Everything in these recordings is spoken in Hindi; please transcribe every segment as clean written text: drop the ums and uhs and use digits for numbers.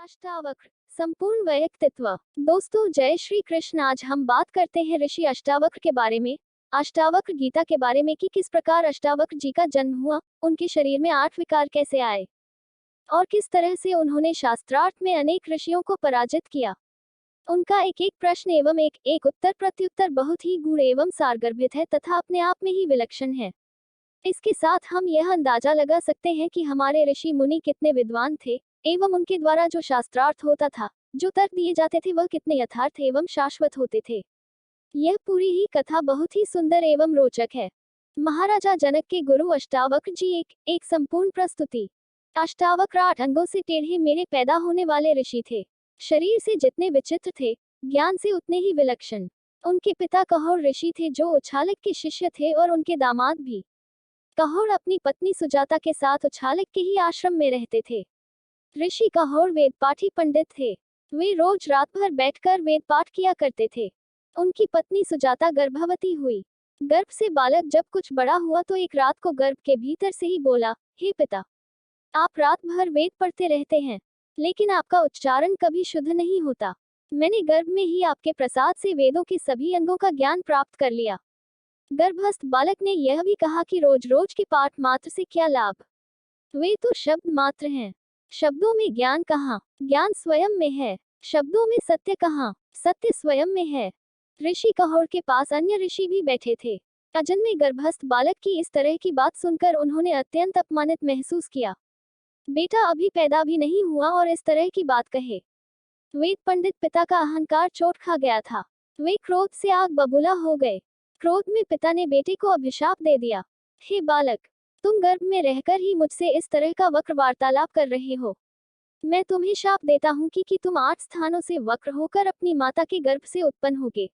अष्टावक्र संपूर्ण व्यक्तित्व। दोस्तों जय श्री कृष्ण। आज हम बात करते हैं ऋषि अष्टावक्र के बारे में, अष्टावक्र गीता के बारे में कि किस प्रकार अष्टावक्र जी का जन्म हुआ, उनके शरीर में 8 विकार कैसे आए और किस तरह से उन्होंने शास्त्रार्थ में अनेक ऋषियों को पराजित किया। उनका एक एक प्रश्न एवं एक एक उत्तर प्रत्युत्तर बहुत ही गूढ़ एवं सारगर्भित है तथा अपने आप में ही विलक्षण है। इसके साथ हम यह अंदाजा लगा सकते हैं कि हमारे ऋषि मुनि कितने विद्वान थे एवं उनके द्वारा जो शास्त्रार्थ होता था, जो तर्क दिए जाते थे, वह कितने यथार्थ एवं शाश्वत होते थे। यह पूरी ही कथा बहुत ही सुंदर एवं रोचक है। महाराजा जनक के गुरु अष्टावक्र जी एक संपूर्ण प्रस्तुति। अष्टावक्र 8 अंगों से टेढ़े मेढ़े पैदा होने वाले ऋषि थे। शरीर से जितने विचित्र थे, ज्ञान से उतने ही विलक्षण। उनके पिता कहोर ऋषि थे जो उछालिक के शिष्य थे और उनके दामाद भी। कहोर अपनी पत्नी सुजाता के साथ उछालिक के ही आश्रम में रहते थे। ऋषि कहोर वेद पाठी पंडित थे। वे रोज रात भर बैठकर वेद पाठ किया करते थे। उनकी पत्नी सुजाता गर्भवती हुई। गर्भ से बालक जब कुछ बड़ा हुआ तो एक रात को गर्भ के भीतर से ही बोला, हे पिता, आप रात भर वेद पढ़ते रहते हैं, लेकिन आपका उच्चारण कभी शुद्ध नहीं होता। मैंने गर्भ में ही आपके प्रसाद से वेदों के सभी अंगों का ज्ञान प्राप्त कर लिया। गर्भस्थ बालक ने यह भी कहा कि रोज रोज के पाठ मात्र से क्या लाभ, वे तो शब्द मात्र हैं। शब्दों में ज्ञान कहाँ, ज्ञान स्वयं में है। शब्दों में सत्य कहाँ, सत्य स्वयं में है। ऋषि कहोर के पास अन्य ऋषि भी बैठे थे। अजन्मे गर्भस्थ बालक की इस तरह की बात सुनकर उन्होंने अत्यंत अपमानित महसूस किया। बेटा अभी पैदा भी नहीं हुआ और इस तरह की बात कहे। वेद पंडित पिता का अहंकार चोट खा गया था। वे क्रोध से आग बबूला हो गए। क्रोध में पिता ने बेटे को अभिशाप दे दिया, हे बालक, तुम गर्भ में रहकर ही मुझसे इस तरह का वक्र वार्तालाप कर रहे हो। मैं तुम्हें शाप देता हूँ कि तुम 8 स्थानों से वक्र होकर अपनी माता के गर्भ से उत्पन्न होगे।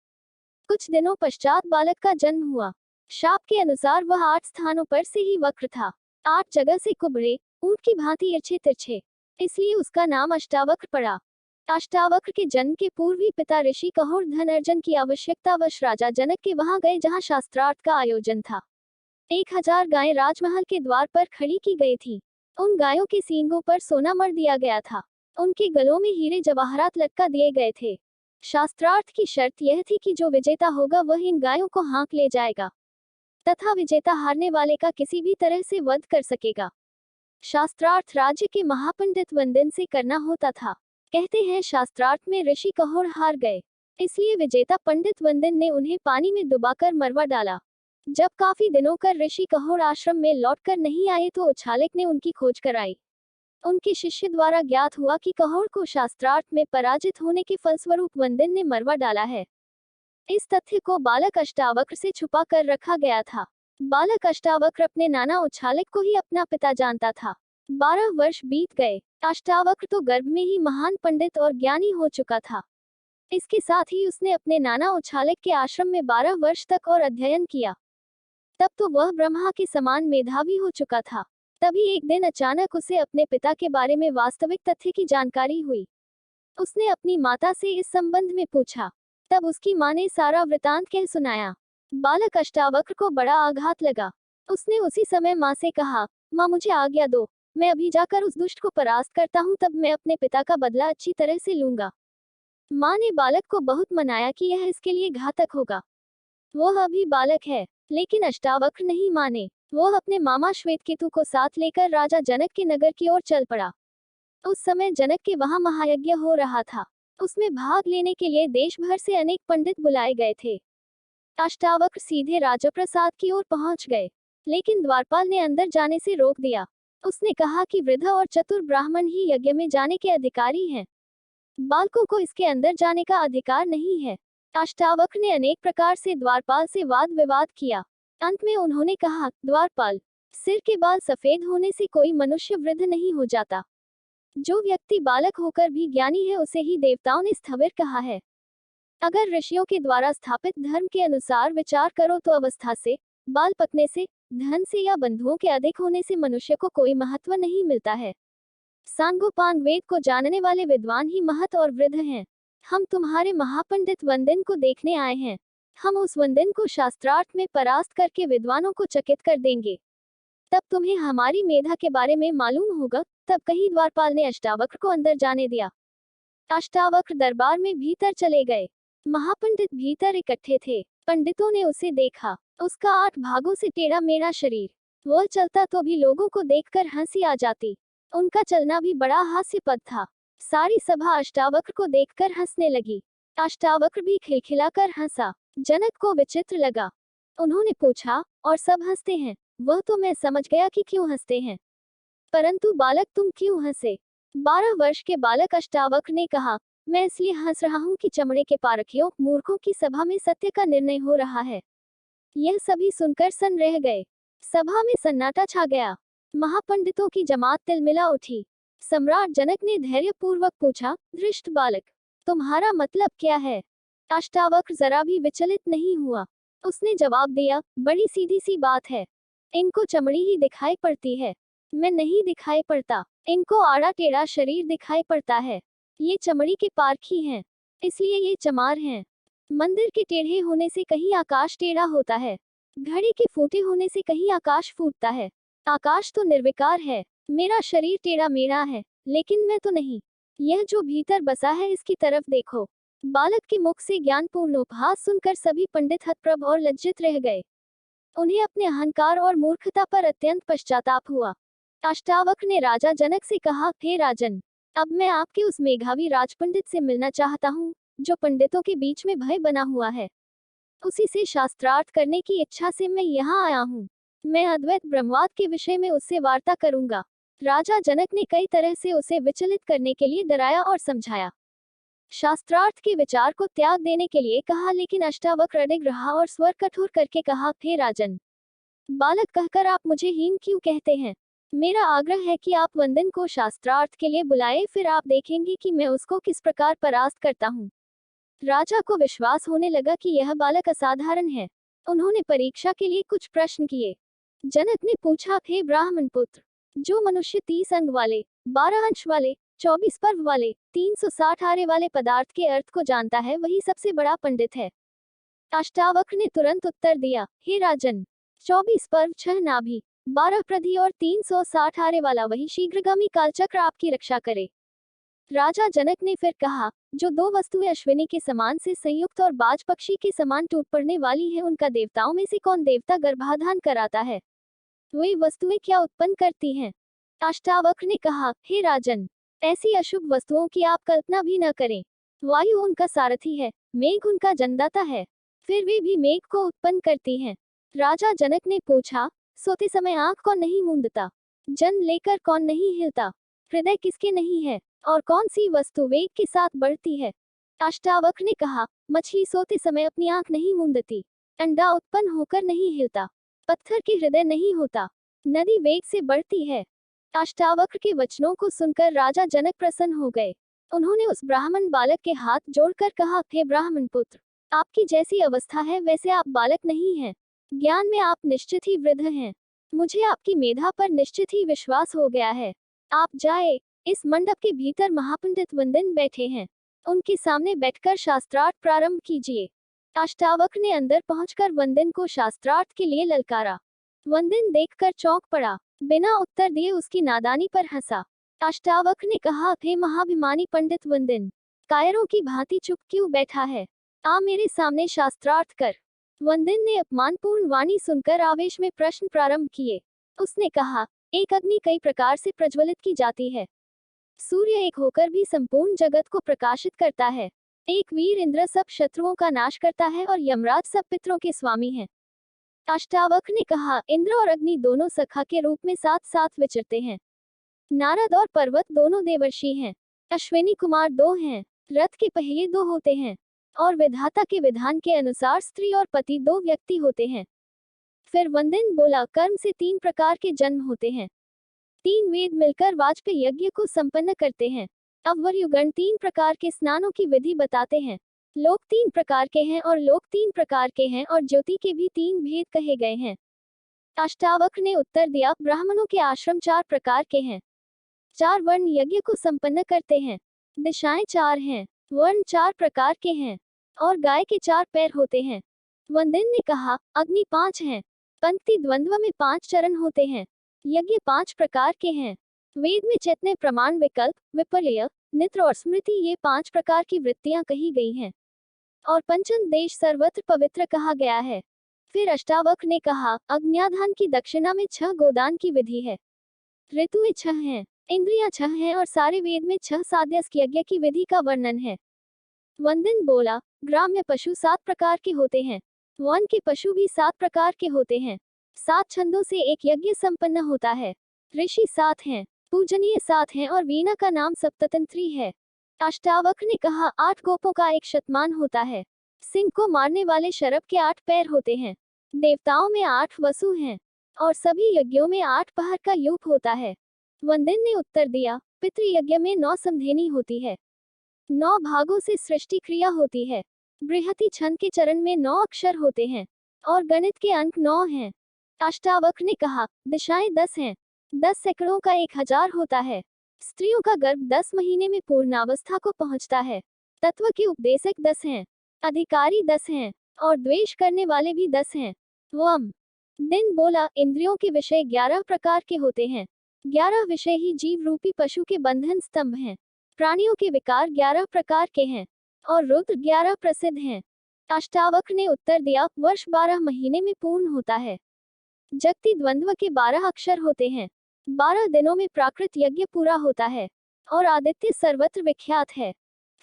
कुछ दिनों पश्चात बालक का जन्म हुआ। शाप के अनुसार वह 8 स्थानों पर से ही वक्र था। 8 जगह से कुबड़े, ऊंट की भांति इर्छे तिरछे, इसलिए उसका नाम अष्टावक्र पड़ा। अष्टावक्र के जन्म के पूर्व ही पिता ऋषि कहोर धन अर्जन की आवश्यकतावश राजा जनक के वहां गए जहां शास्त्रार्थ का आयोजन था। 1000 गायें राजमहल के द्वार पर खड़ी की गई थी। उन गायों के सींगों पर सोना मर दिया गया था। उनके गलों में हीरे जवाहरात लटका दिए गए थे। शास्त्रार्थ की शर्त यह थी कि जो विजेता होगा वह इन गायों को हाँक ले जाएगा तथा विजेता हारने वाले का किसी भी तरह से वध कर सकेगा। शास्त्रार्थ राज्य के महापंडित वंदन से करना होता था। कहते हैं शास्त्रार्थ में ऋषि कहोर हार गए, इसलिए विजेता पंडित वंदन ने उन्हें पानी में डुबाकर मरवा डाला। जब काफी दिनों कर ऋषि कहोर आश्रम में लौटकर नहीं आए तो उछालिक ने उनकी खोज कराई। उनके शिष्य द्वारा ज्ञात हुआ कि कहोर को शास्त्रार्थ में पराजित होने के फलस्वरूप वंदन ने मरवा डाला है। इस तथ्य को बालक अष्टावक्र से छुपा कर रखा गया था। बालक अष्टावक्र अपने नाना उछालिक को ही अपना पिता जानता था। 12 वर्ष बीत गए। अष्टावक्र तो गर्भ में ही महान पंडित और ज्ञानी हो चुका था। इसके साथ ही उसने अपने नाना उछालिक के आश्रम में 12 वर्ष तक और अध्ययन किया। तब तो वह ब्रह्मा के समान मेधावी हो चुका था। तभी एक दिन अचानक उसे अपने पिता के बारे में वास्तविक तथ्य की जानकारी हुई। उसने अपनी माता से इस संबंध में पूछा। तब उसकी मां ने सारा वृतांत कह सुनाया। बालक अष्टावक्र को बड़ा आघात लगा। उसने उसी समय मां से कहा, मां मुझे आज्ञा दो, मैं अभी जाकर उस दुष्ट को परास्त करता हूँ, तब मैं अपने पिता का बदला अच्छी तरह से लूंगा। मां ने बालक को बहुत मनाया कि यह इसके लिए घातक होगा। वह अभी बालक है, लेकिन अष्टावक्र नहीं माने। वह अपने मामा श्वेतकेतु को साथ लेकर राजा जनक के नगर की ओर चल पड़ा। उस समय जनक के वहां महायज्ञ हो रहा था। उसमें भाग लेने के लिए देश भर से अनेक पंडित बुलाए गए थे। अष्टावक्र सीधे राजप्रसाद की ओर पहुंच गए, लेकिन द्वारपाल ने अंदर जाने से रोक दिया। उसने कहा कि वृद्ध और चतुर ब्राह्मण ही यज्ञ में जाने के अधिकारी हैं, बालकों को इसके अंदर जाने का अधिकार नहीं है। अष्टावक्र ने अनेक प्रकार से द्वारपाल से वाद विवाद किया। अंत में उन्होंने कहा, द्वारपाल, सिर के बाल सफेद होने से कोई मनुष्य वृद्ध नहीं हो जाता। जो व्यक्ति बालक होकर भी ज्ञानी है उसे ही देवताओं ने स्थविर कहा है। अगर ऋषियों के द्वारा स्थापित धर्म के अनुसार विचार करो तो अवस्था से, बाल पकने से, धन से या बंधुओं के अधिक होने से मनुष्य को कोई महत्व नहीं मिलता है। सांगोपांग वेद को जानने वाले विद्वान ही महत और वृद्ध हैं। हम तुम्हारे महापंडित वंदन को देखने आए हैं। हम उस वंदन को शास्त्रार्थ में परास्त करके विद्वानों को चकित कर देंगे। तब तुम्हें हमारी मेधा के बारे में मालूम होगा। तब कहीं द्वारपाल ने अष्टावक्र को अंदर जाने दिया। अष्टावक्र दरबार में भीतर चले गए। महापंडित भीतर इकट्ठे थे। पंडितों ने उसे देखा। उसका 8 भागों से टेढ़ा मेढ़ा शरीर। वह चलता तो भी लोगों को देखकर हंसी आ जाती। उनका चलना भी बड़ा हास्यपद था। सारी सभा अष्टावक्र को देखकर हंसने लगी। अष्टावक्र भी खिलखिलाकर हंसा। जनक को विचित्र लगा। उन्होंने पूछा, और सब हंसते हैं? वह तो मैं समझ गया कि क्यों हंसते हैं, परंतु बालक तुम क्यों हंसे? 12 वर्ष के बालक अष्टावक्र ने कहा, मैं इसलिए हंस रहा हूँ कि चमड़े के पारखियों मूर्खों की सभा में सत्य का निर्णय हो रहा है। यह सभी सुनकर सन्न रह गए। सभा में सन्नाटा छा गया। महापंडितों की जमात तिलमिला उठी। सम्राट जनक ने धैर्यपूर्वक पूछा, धृष्ट बालक, तुम्हारा मतलब क्या है? अष्टावक्र जरा भी विचलित नहीं हुआ। उसने जवाब दिया, बड़ी सीधी सी बात है। इनको चमड़ी ही दिखाई पड़ती है, मैं नहीं दिखाई पड़ता। इनको आड़ा टेढ़ा शरीर दिखाई पड़ता है। ये चमड़ी के पारखी हैं, इसलिए ये चमार हैं। मंदिर के टेढ़े होने से कहीं आकाश टेढ़ा होता है, घड़े के फूटे होने से कहीं आकाश फूटता है। आकाश तो निर्विकार है। मेरा शरीर टेढ़ा मेढ़ा है, लेकिन मैं तो नहीं। यह जो भीतर बसा है, इसकी तरफ देखो। बालक के मुख से ज्ञानपूर्ण उपहास सुनकर सभी पंडित हतप्रभ और लज्जित रह गए। उन्हें अपने अहंकार और मूर्खता पर अत्यंत पश्चाताप हुआ। अष्टावक्र ने राजा जनक से कहा, हे राजन, अब मैं आपके उस मेधावी राजपंडित से मिलना चाहता हूँ, जो पंडितों के बीच में भय बना हुआ है। उसी से शास्त्रार्थ करने की इच्छा से मैं यहाँ आया हूँ। मैं अद्वैत ब्रह्मवाद के विषय में उससे वार्ता करूंगा। राजा जनक ने कई तरह से उसे विचलित करने के लिए डराया और समझाया, शास्त्रार्थ के विचार को त्याग देने के लिए कहा, लेकिन अष्टावक्र अडिग रहा और स्वर कठोर करके कहा, हे राजन, बालक कहकर आप मुझे हीन क्यों कहते हैं? मेरा आग्रह है कि आप वंदन को शास्त्रार्थ के लिए बुलाए, फिर आप देखेंगे कि मैं उसको किस प्रकार परास्त करता हूँ। राजा को विश्वास होने लगा कि यह बालक असाधारण है। उन्होंने परीक्षा के लिए कुछ प्रश्न किए। जनक ने पूछा, हे ब्राह्मण पुत्र, जो मनुष्य 30 अंग वाले, 12 अंश वाले, 24 पर्व वाले, 360 आरे वाले पदार्थ के अर्थ को जानता है, वही सबसे बड़ा पंडित है। अष्टावक्र ने तुरंत उत्तर दिया, हे राजन, 24 पर्व, 6 नाभि, 12 प्रधि और 360 आरे वाला वही शीघ्रगामी कालचक्र आपकी रक्षा करे। राजा जनक ने फिर कहा, जो 2 वस्तुएं अश्विनी के समान से संयुक्त और बाज पक्षी के समान टूट पड़ने वाली है, उनका देवताओं में से कौन देवता गर्भाधान कराता है? वे वस्तुएं क्या उत्पन्न करती हैं? अष्टावक्र ने कहा, हे राजन, ऐसी अशुभ वस्तुओं की आप कल्पना भी न करें। वायु उनका सारथी है, मेघ उनका जन्मदाता है, फिर वे भी मेघ को उत्पन्न करती हैं। राजा जनक ने पूछा, सोते समय आंख कौन नहीं मूंदता? जन्म लेकर कौन नहीं हिलता? हृदय किसके नहीं है? और कौन सी वस्तु वेग के साथ बढ़ती है? अष्टावक्र ने कहा, मछली सोते समय अपनी आंख नहीं मूंदती, अंडा उत्पन्न होकर नहीं हिलता, पत्थर के हृदय नहीं होता, नदी वेग से बढ़ती है। अष्टावक्र के वचनों को सुनकर राजा जनक प्रसन्न हो गए। उन्होंने उस ब्राह्मण बालक के हाथ जोड़कर कहा, हे ब्राह्मण पुत्र, आपकी जैसी अवस्था है वैसे आप बालक नहीं हैं। ज्ञान में आप निश्चित ही वृद्ध हैं। मुझे आपकी मेधा पर निश्चित ही विश्वास हो गया है। आप जाए, इस मंडप के भीतर महापंडित वंदन बैठे हैं, उनके सामने बैठकर शास्त्रार्थ प्रारंभ कीजिए। अष्टावक्र ने अंदर पहुंचकर वंदन को शास्त्रार्थ के लिए ललकारा। वंदन देखकर चौंक पड़ा, बिना उत्तर दिए उसकी नादानी पर हंसा। अष्टावक्र ने कहा, हे महाभिमानी पंडित वंदन, कायरों की भांति चुप क्यों बैठा है? आ मेरे सामने शास्त्रार्थ कर। वंदन ने अपमानपूर्ण वाणी सुनकर आवेश में प्रश्न प्रारंभ किए। उसने कहा, एक अग्नि कई प्रकार से प्रज्वलित की जाती है। सूर्य एक होकर भी संपूर्ण जगत को प्रकाशित करता है। एक वीर इंद्र सब शत्रुओं का नाश करता है और यमराज सब पितरों के स्वामी हैं। अष्टावक्र ने कहा, इंद्र और अग्नि दोनों सखा के रूप में साथ साथ विचरते हैं। नारद और पर्वत दोनों देवर्षि हैं। अश्विनी कुमार 2 हैं। रथ के पहिए 2 होते हैं, और विधाता के विधान के अनुसार स्त्री और पति 2 व्यक्ति होते हैं। फिर वंदन बोला, कर्म से 3 प्रकार के जन्म होते हैं। 3 वेद मिलकर वाजपेयी यज्ञ को संपन्न करते हैं। अवरयुगण 3 प्रकार के स्नानों की विधि बताते हैं। लोक 3 प्रकार के हैं और लोक 3 प्रकार के हैं, और ज्योति के भी 3 भेद कहे गए हैं। अष्टावक्र ने उत्तर दिया, ब्राह्मणों के आश्रम 4 प्रकार के हैं। 4 वर्ण यज्ञ को संपन्न करते हैं। दिशाएं 4 हैं। वर्ण 4 प्रकार के हैं, और गाय के 4 पैर होते हैं। वंदन ने कहा, अग्नि 5 हैं। पंक्ति द्वंद्व में 5 चरण होते हैं। यज्ञ 5 प्रकार के हैं। वेद में चैतन्य प्रमाण विकल्प, विपर्य, निद्र और स्मृति ये 5 प्रकार की वृत्तियां कही गई हैं। और पंचम देश सर्वत्र पवित्र कहा गया है। फिर अष्टावक्र ने कहा, अग्न्याधान की दक्षिणा में 6 गोदान की विधि है। ऋतुएं 6 हैं, इंद्रियां 6 हैं और सारे वेद में 6 साध्यस्क यज्ञ की विधि का वर्णन है। वंदिन बोला, ग्राम्य पशु 7 प्रकार के होते हैं, वन के पशु भी 7 प्रकार के होते हैं। 7 छंदों से एक यज्ञ संपन्न होता है। ऋषि 7 हैं, पूजनीय 7 हैं और वीणा का नाम सप्ततंत्री है। अष्टावक्र ने कहा, 8 गोपों का एक शतमान होता है। सिंह को मारने वाले शरभ के 8 पैर होते हैं। देवताओं में 8 वसु हैं और सभी यज्ञों में 8 पहर का यूप होता है। वंदिन ने उत्तर दिया, पितृयज्ञ में 9 समधेनी होती है। 9 भागों से सृष्टि क्रिया होती है। बृहति छंद के चरण में 9 अक्षर होते हैं और गणित के अंक 9 हैं। अष्टावक्र ने कहा, दिशाएं 10 हैं। 10 सैकड़ों का 1000 होता है। स्त्रियों का गर्भ 10 महीने में पूर्णावस्था को पहुंचता है। तत्व के उपदेशक 10 हैं, अधिकारी 10 हैं और द्वेष करने वाले भी 10 हैं। वम दिन बोला, इंद्रियों के विषय 11 प्रकार के होते हैं। 11 विषय ही जीव रूपी पशु के बंधन स्तंभ हैं। प्राणियों के विकार 11 प्रकार के हैं और रुद्र 11 प्रसिद्ध हैं। अष्टावक्र ने उत्तर दिया, वर्ष 12 महीने में पूर्ण होता है। जगति द्वंद्व के 12 अक्षर होते हैं। 12 दिनों में प्राकृत यज्ञ पूरा होता है और आदित्य सर्वत्र विख्यात है।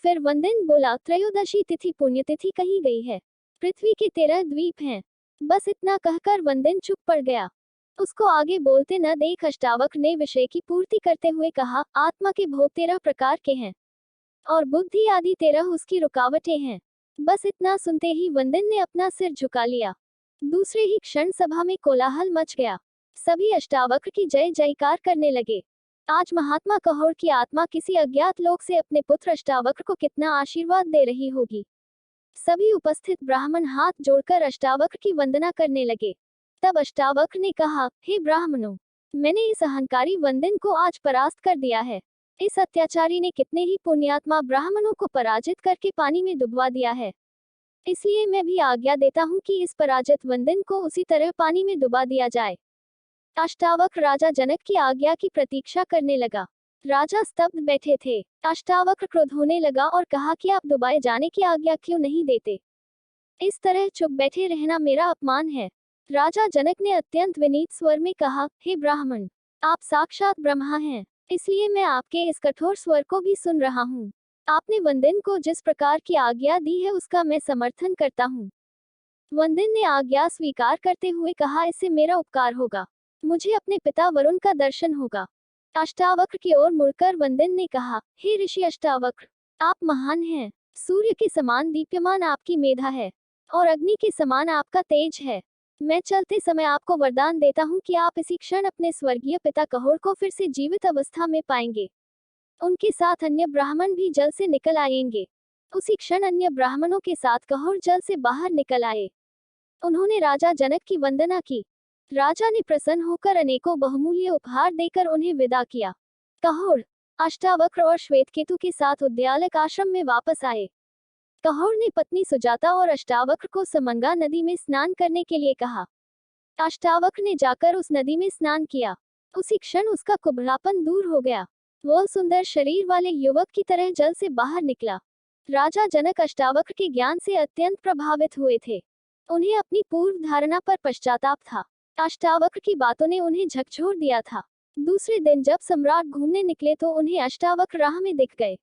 फिर वंदिन बोला, त्रयोदशी तिथि पुण्यतिथि कही गई है। पृथ्वी के 13 द्वीप हैं। बस इतना कहकर वंदिन चुप पड़ गया। उसको आगे बोलते न देख अष्टावक्र ने विषय की पूर्ति करते हुए कहा, आत्मा के भोग 13 प्रकार के हैं और बुद्धि आदि 13 उसकी रुकावटें हैं। बस इतना सुनते ही वंदिन ने अपना सिर झुका लिया। दूसरे ही क्षण सभा में कोलाहल मच गया। सभी अष्टावक्र की जय जयकार करने लगे। आज महात्मा कहोड़ की आत्मा किसी अज्ञात लोक से अपने पुत्र अष्टावक्र को कितना आशीर्वाद दे रही होगी। सभी उपस्थित ब्राह्मण हाथ जोड़कर अष्टावक्र की वंदना करने लगे। तब अष्टावक्र ने कहा, हे ब्राह्मणों, मैंने इस अहंकारी वंदिन को आज परास्त कर दिया है। इस अत्याचारी ने कितने ही पुण्यात्मा ब्राह्मणों को पराजित करके पानी में डुबवा दिया है। इसलिए मैं भी आज्ञा देता हूँ कि इस पराजित वंदिन को उसी तरह पानी में डुबा दिया जाए। अष्टावक्र राजा जनक की आज्ञा की प्रतीक्षा करने लगा। राजा स्तब्ध बैठे थे। अष्टावक्र क्रोध होने लगा और कहा कि आप डुबाए जाने की आज्ञा क्यों नहीं देते? इस तरह चुप बैठे रहना मेरा अपमान है। राजा जनक ने अत्यंत विनीत स्वर में कहा, हे ब्राह्मण, आप साक्षात ब्रह्मा हैं, इसलिए मैं आपके इस कठोर स्वर को भी सुन रहा हूँ। आपने वंदिन को जिस प्रकार की आज्ञा दी है उसका मैं समर्थन करता हूँ। वंदिन ने आज्ञा स्वीकार करते हुए कहा, इससे मेरा उपकार होगा, मुझे अपने पिता वरुण का दर्शन होगा। अष्टावक्र की ओर मुड़कर वंदिन ने कहा, हे ऋषि अष्टावक्र, आप महान हैं। सूर्य के समान दीप्यमान आपकी मेधा है और अग्नि के समान आपका तेज है। मैं चलते समय आपको वरदान देता हूँ कि आप इसी क्षण अपने स्वर्गीय पिता कहोड़ को फिर से जीवित अवस्था में पाएंगे। उनके साथ अन्य ब्राह्मण भी जल से निकल आएंगे। उसी क्षण अन्य ब्राह्मणों के साथ कहोड़ जल से बाहर निकल आए। उन्होंने राजा जनक की वंदना की। राजा ने प्रसन्न होकर अनेकों बहुमूल्य उपहार देकर उन्हें विदा किया। कहोड़ अष्टावक्र और श्वेतकेतु के साथ उद्यालक आश्रम में वापस आए। कहोड़ ने पत्नी सुजाता और अष्टावक्र को समंगा नदी में स्नान करने के लिए कहा। अष्टावक्र ने जाकर उस नदी में स्नान किया। उसी क्षण उसका कुबड़ापन दूर हो गया। वह सुंदर शरीर वाले युवक की तरह जल से बाहर निकला। राजा जनक अष्टावक्र के ज्ञान से अत्यंत प्रभावित हुए थे। उन्हें अपनी पूर्व धारणा पर पश्चाताप था। अष्टावक्र की बातों ने उन्हें झकझोर दिया था। दूसरे दिन जब सम्राट घूमने निकले तो उन्हें अष्टावक्र राह में दिख गए।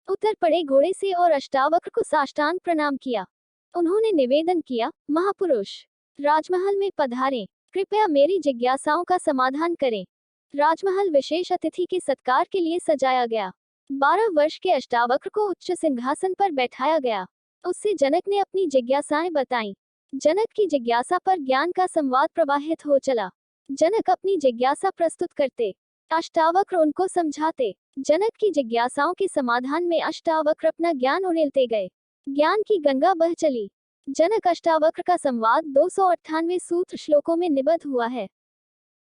उतर पड़े घोड़े से और अष्टावक्र को साष्टांग प्रणाम किया। उन्होंने निवेदन किया, महापुरुष, राजमहल में पधारें, कृपया मेरी जिज्ञासाओं का समाधान करें। राजमहल विशेष अतिथि के सत्कार के लिए सजाया गया। 12 वर्ष के अष्टावक्र को उच्च सिंहासन पर बैठाया गया। उससे जनक ने अपनी जिज्ञासाएं बताईं। जनक की जिज्ञासा पर ज्ञान का संवाद प्रवाहित हो चला। जनक अपनी जिज्ञासा प्रस्तुत करते, अष्टावक्र उनको समझाते। जनक की जिज्ञासाओं के समाधान में अष्टावक्र अपना ज्ञान उड़ेलते गए। ज्ञान की गंगा बह चली। जनक अष्टावक्र का संवाद 298 सूत्र श्लोकों में निबद्ध हुआ है।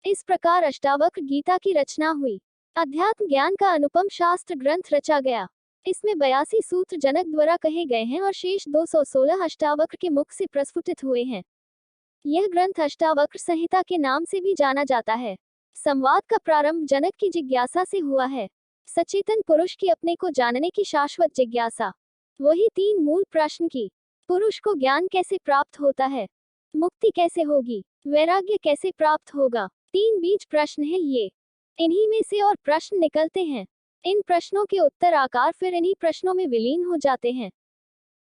इस प्रकार अष्टावक्र गीता की रचना हुई। अध्यात्म ज्ञान का अनुपम शास्त्र ग्रंथ रचा गया। इसमें 82 सूत्र जनक द्वारा कहे गए हैं और शेष 216 अष्टावक्र के मुख से प्रस्फुटित हुए हैं। यह ग्रंथ अष्टावक्र संहिता के नाम से भी जाना जाता है। संवाद का प्रारंभ जनक की जिज्ञासा से हुआ है। सचेतन पुरुष की अपने को जानने की शाश्वत जिज्ञासा। वही 3 मूल प्रश्न की। पुरुष को ज्ञान कैसे प्राप्त होता है, मुक्ति कैसे होगी, वैराग्य कैसे प्राप्त होगा। 3 बीज प्रश्न है ये। इन्हीं में से और प्रश्न निकलते हैं। इन प्रश्नों के उत्तर आकार फिर इन्हीं प्रश्नों में विलीन हो जाते हैं।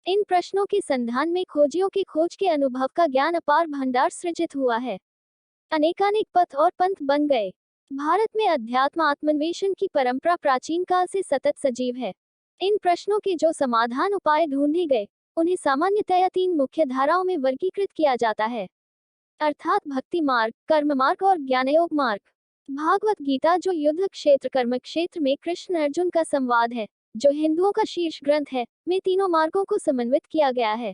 इन प्रश्नों के संधान में खोजियों के खोज के अनुभव का ज्ञान अपार भंडार सृजित हुआ है। अनेकानेक पथ और पंथ बन गए। भारत में अध्यात्म आत्मन्वेषण की परंपरा प्राचीन काल से सतत सजीव है। इन प्रश्नों के जो समाधान उपाय ढूंढे गए, उन्हें सामान्यतया 3 मुख्य धाराओं में वर्गीकृत किया जाता है, अर्थात भक्ति मार्ग, कर्म मार्ग और ज्ञानयोग मार्ग। भागवत गीता जो युद्ध क्षेत्र कर्म क्षेत्र में कृष्ण अर्जुन का संवाद है, जो हिंदुओं का शीर्ष ग्रंथ है, में तीनों मार्गों को समन्वित किया गया है।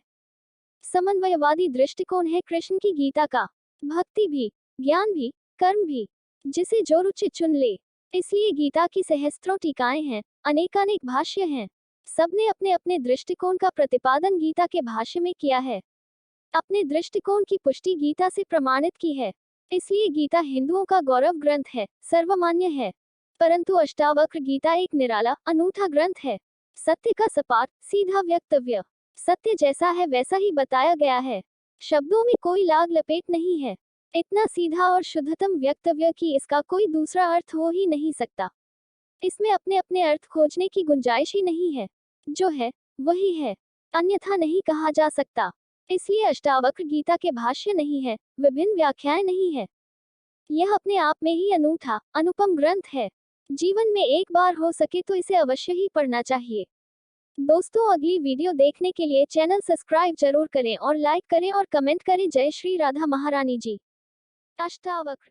समन्वयवादी दृष्टिकोण है कृष्ण की गीता का। भक्ति भी, ज्ञान भी, कर्म भी, जिसे जो रुचि चुन ले। इसलिए गीता की सहस्त्रों टीकाएं हैं, अनेकानेक भाष्य हैं। सबने अपने अपने दृष्टिकोण का प्रतिपादन गीता के भाष्य में किया है। अपने दृष्टिकोण की पुष्टि गीता से प्रमाणित की है। इसलिए गीता हिंदुओं का गौरव ग्रंथ है, सर्वमान्य है। परंतु अष्टावक्र गीता एक निराला, अनूठा ग्रंथ है। सत्य का सपाट, सीधा व्यक्तव्य। सत्य जैसा है वैसा ही बताया गया है। शब्दों में कोई लाग लपेट नहीं है। इतना सीधा और शुद्धतम व्यक्तव्य कि इसका कोई दूसरा अर्थ हो ही नहीं सकता। इसमें अपने अपने अर्थ खोजने की गुंजाइश ही नहीं है। जो है वही है, अन्यथा नहीं कहा जा सकता। इसलिए अष्टावक्र गीता के भाष्य नहीं है, विभिन्न व्याख्याएं नहीं है। यह अपने आप में ही अनूठा, अनुपम ग्रंथ है। जीवन में एक बार हो सके तो इसे अवश्य ही पढ़ना चाहिए। दोस्तों, अगली वीडियो देखने के लिए चैनल सब्सक्राइब जरूर करें और लाइक करें और कमेंट करें। जय श्री राधा महारानी जी। अष्टावक्र।